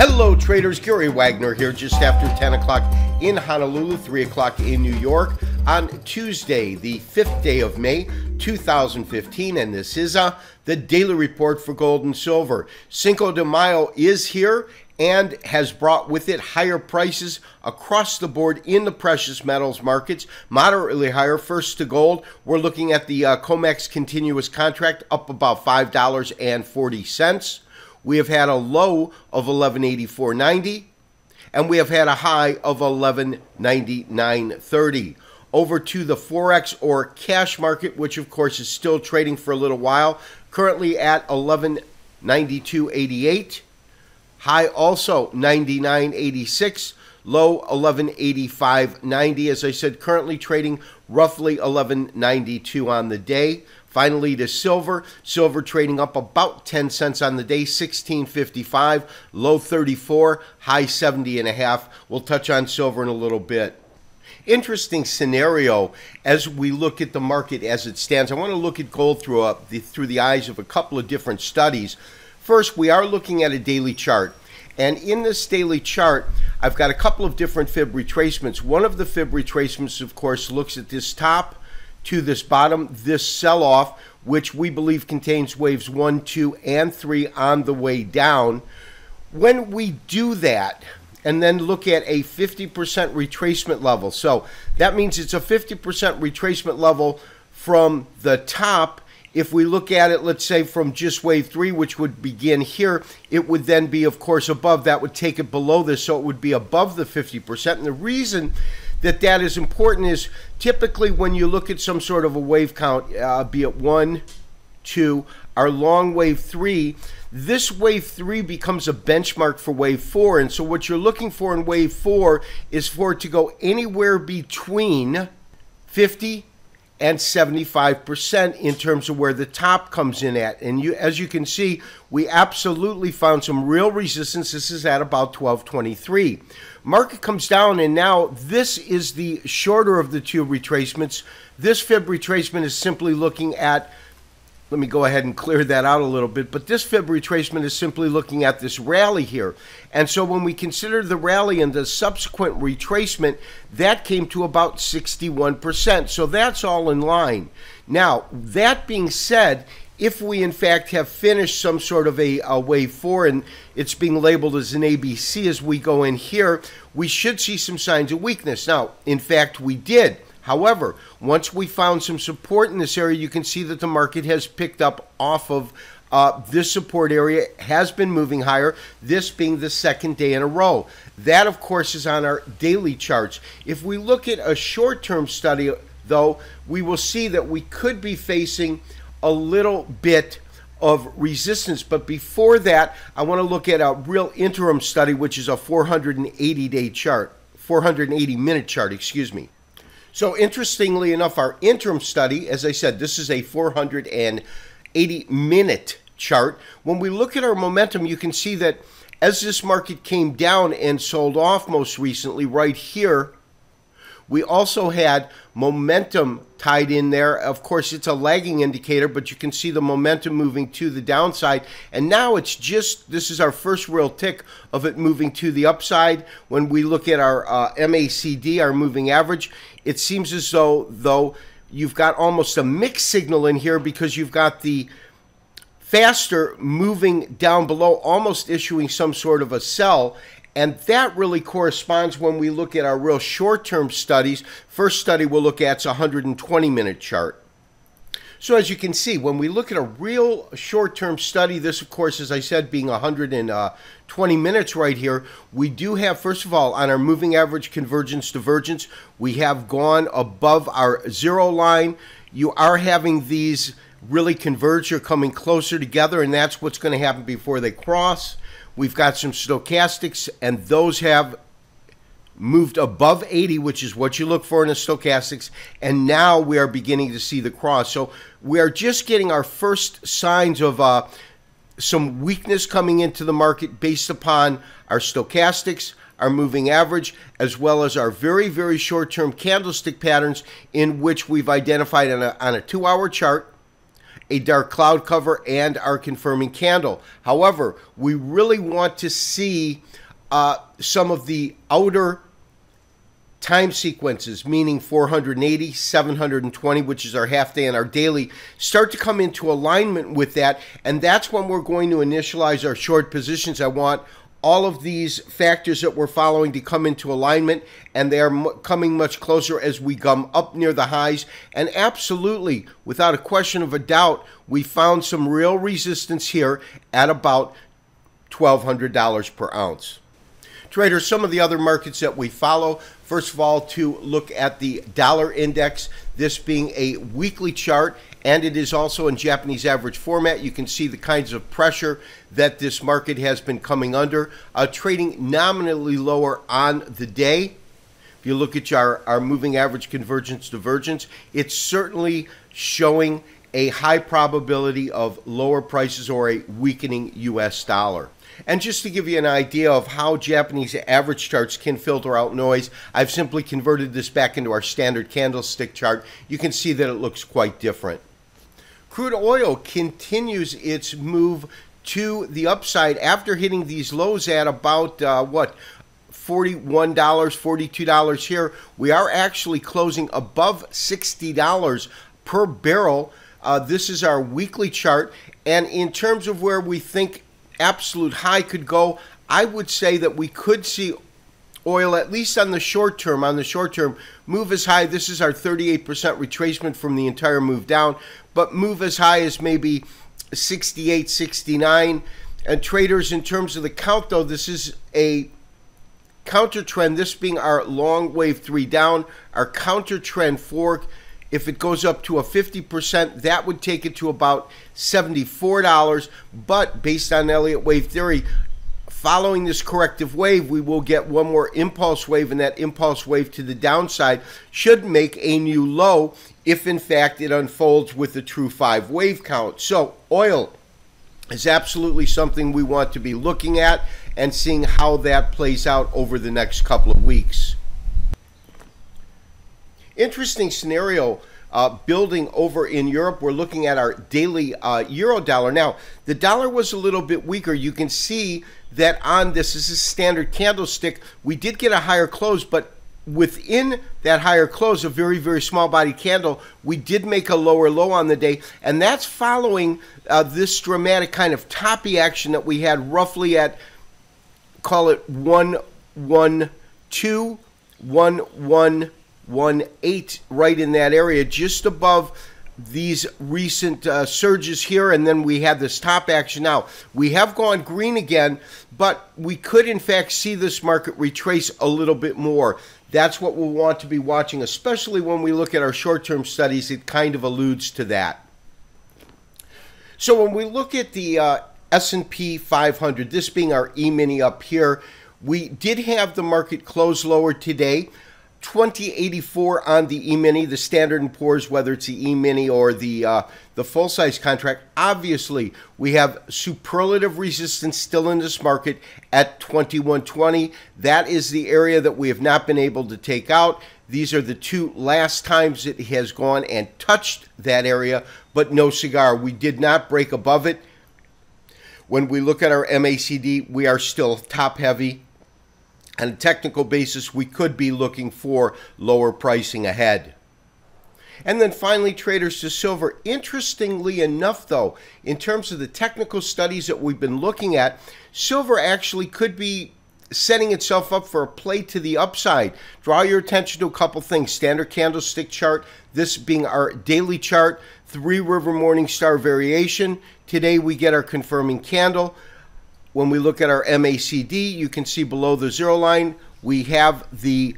Hello traders, Gary Wagner here just after 10 o'clock in Honolulu, 3 o'clock in New York on Tuesday, the 5th day of May, 2015, and this is the daily report for gold and silver. Cinco de Mayo is here and has brought with it higher prices across the board in the precious metals markets, moderately higher. First to gold, we're looking at the COMEX continuous contract up about $5.40. We have had a low of 1184.90, and we have had a high of 1199.30. Over to the Forex or cash market, which of course is still trading for a little while, currently at 1192.88. High also 99.86, low 1185.90. As I said, currently trading roughly 1192 on the day. Finally to silver. Silver trading up about 10 cents on the day, 16.55, low 34, high 70.5. We'll touch on silver in a little bit. Interesting scenario as we look at the market as it stands. I want to look at gold through the eyes of a couple of different studies. First, we are looking at a daily chart. And in this daily chart, I've got a couple of different fib retracements. One of the fib retracements, of course, looks at this top to this bottom, this sell-off, which we believe contains waves 1, 2, and 3 on the way down. When we do that, and then look at a 50% retracement level, so that means it's a 50% retracement level from the top. If we look at it, let's say from just wave 3, which would begin here, it would then be, of course, above. That would take it below this, so it would be above the 50%. And the reason that is important is typically when you look at some sort of a wave count, be it 1, 2, our long wave 3, this wave 3 becomes a benchmark for wave 4. And so what you're looking for in wave 4 is for it to go anywhere between 50 and 75% in terms of where the top comes in at. And as you can see, we absolutely found some real resistance. This is at about 1223. Market comes down, and now this is the shorter of the two retracements. This fib retracement is simply looking at, let me go ahead and clear that out a little bit, but this fib retracement is simply looking at this rally here. And so when we consider the rally and the subsequent retracement, that came to about 61%. So that's all in line. Now, that being said, if we in fact have finished some sort of a wave 4 and it's being labeled as an ABC as we go in here, we should see some signs of weakness. Now, in fact, we did. However, once we found some support in this area, you can see that the market has picked up off of this support area, has been moving higher, this being the second day in a row. That, of course, is on our daily charts. If we look at a short-term study, though, we will see that we could be facing a little bit of resistance. But before that, I want to look at a real interim study, which is a 480-day chart, 480-minute chart, excuse me. So interestingly enough, our interim study, as I said, this is a 480-minute chart. When we look at our momentum, you can see that as this market came down and sold off most recently right here, we also had momentum tied in there. Of course, it's a lagging indicator, but you can see the momentum moving to the downside. And now it's just, this is our first real tick of it moving to the upside. When we look at our MACD, our moving average, it seems as though you've got almost a mixed signal in here because you've got the faster moving down below, almost issuing some sort of a sell. And that really corresponds when we look at our real short-term studies. First study we'll look at is a 120-minute chart. So as you can see, when we look at a real short-term study, this, of course, as I said, being 120 minutes right here, we do have, first of all, on our moving average convergence divergence, we have gone above our zero line. You are having these really converge. You're coming closer together, and that's what's going to happen before they cross. We've got some stochastics, and those have moved above 80, which is what you look for in the stochastics, and now we are beginning to see the cross. So we are just getting our first signs of some weakness coming into the market based upon our stochastics, our moving average, as well as our very, very short-term candlestick patterns in which we've identified on a 2-hour chart a dark cloud cover, and our confirming candle. However, we really want to see some of the outer time sequences, meaning 480, 720, which is our half day and our daily, start to come into alignment with that, and that's when we're going to initialize our short positions. I want all of these factors that we're following to come into alignment, and they are coming much closer as we come up near the highs. And absolutely, without a question of a doubt, we found some real resistance here at about $1,200 per ounce. Traders, some of the other markets that we follow, first of all, to look at the dollar index, this being a weekly chart, and it is also in Japanese average format. You can see the kinds of pressure that this market has been coming under, trading nominally lower on the day. If you look at our moving average convergence divergence, it's certainly showing a high probability of lower prices or a weakening US dollar. And just to give you an idea of how Japanese average charts can filter out noise, I've simply converted this back into our standard candlestick chart. You can see that it looks quite different. Crude oil continues its move to the upside after hitting these lows at about, $41, $42 here. We are actually closing above $60 per barrel. This is our weekly chart. And in terms of where we think absolute high could go, I would say that we could see oil, at least on the short term, move as high. This is our 38% retracement from the entire move down, but move as high as maybe 68, 69. And traders, in terms of the count, though, this is a counter trend, this being our long wave 3 down, our counter trend fork. If it goes up to a 50%, that would take it to about $74. But based on Elliott wave theory, following this corrective wave, we will get one more impulse wave, and that impulse wave to the downside should make a new low if, in fact, it unfolds with a true 5 wave count. So oil is absolutely something we want to be looking at and seeing how that plays out over the next couple of weeks. Interesting scenario building over in Europe. We're looking at our daily euro dollar. Now, the dollar was a little bit weaker. You can see that on this is a standard candlestick. We did get a higher close, but within that higher close, a very, very small body candle, we did make a lower low on the day. And that's following this dramatic kind of toppy action that we had roughly at, call it 112, 118, right in that area, just above these recent surges here, and then we had this top action. Now, we have gone green again, but we could in fact see this market retrace a little bit more. That's what we'll want to be watching, especially when we look at our short-term studies. It kind of alludes to that. So when we look at the S&P 500, this being our E-mini up here, we did have the market close lower today. 2084 on the E-mini, the Standard & Poor's, whether it's the E-mini or the full-size contract. Obviously, we have superlative resistance still in this market at 2120. That is the area that we have not been able to take out. These are the two last times it has gone and touched that area, but no cigar. We did not break above it. When we look at our MACD, we are still top-heavy. On a technical basis, we could be looking for lower pricing ahead. And then finally, traders, to silver. Interestingly enough, though, in terms of the technical studies that we've been looking at, silver actually could be setting itself up for a play to the upside. Draw your attention to a couple things. Standard candlestick chart, this being our daily chart, 3-river morning star variation. Today we get our confirming candle. When we look at our MACD, you can see below the zero line, we have the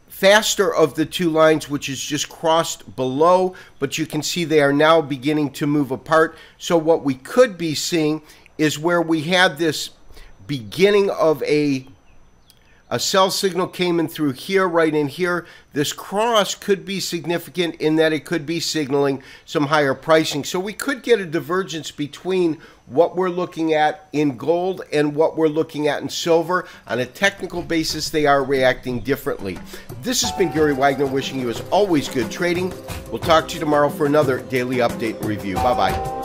faster of the two lines, which is just crossed below, but you can see they are now beginning to move apart. So what we could be seeing is where we had this beginning of a A sell signal came in through here, right in here. This cross could be significant in that it could be signaling some higher pricing. So we could get a divergence between what we're looking at in gold and what we're looking at in silver. On a technical basis, they are reacting differently. This has been Gary Wagner wishing you, as always, good trading. We'll talk to you tomorrow for another daily update and review. Bye-bye.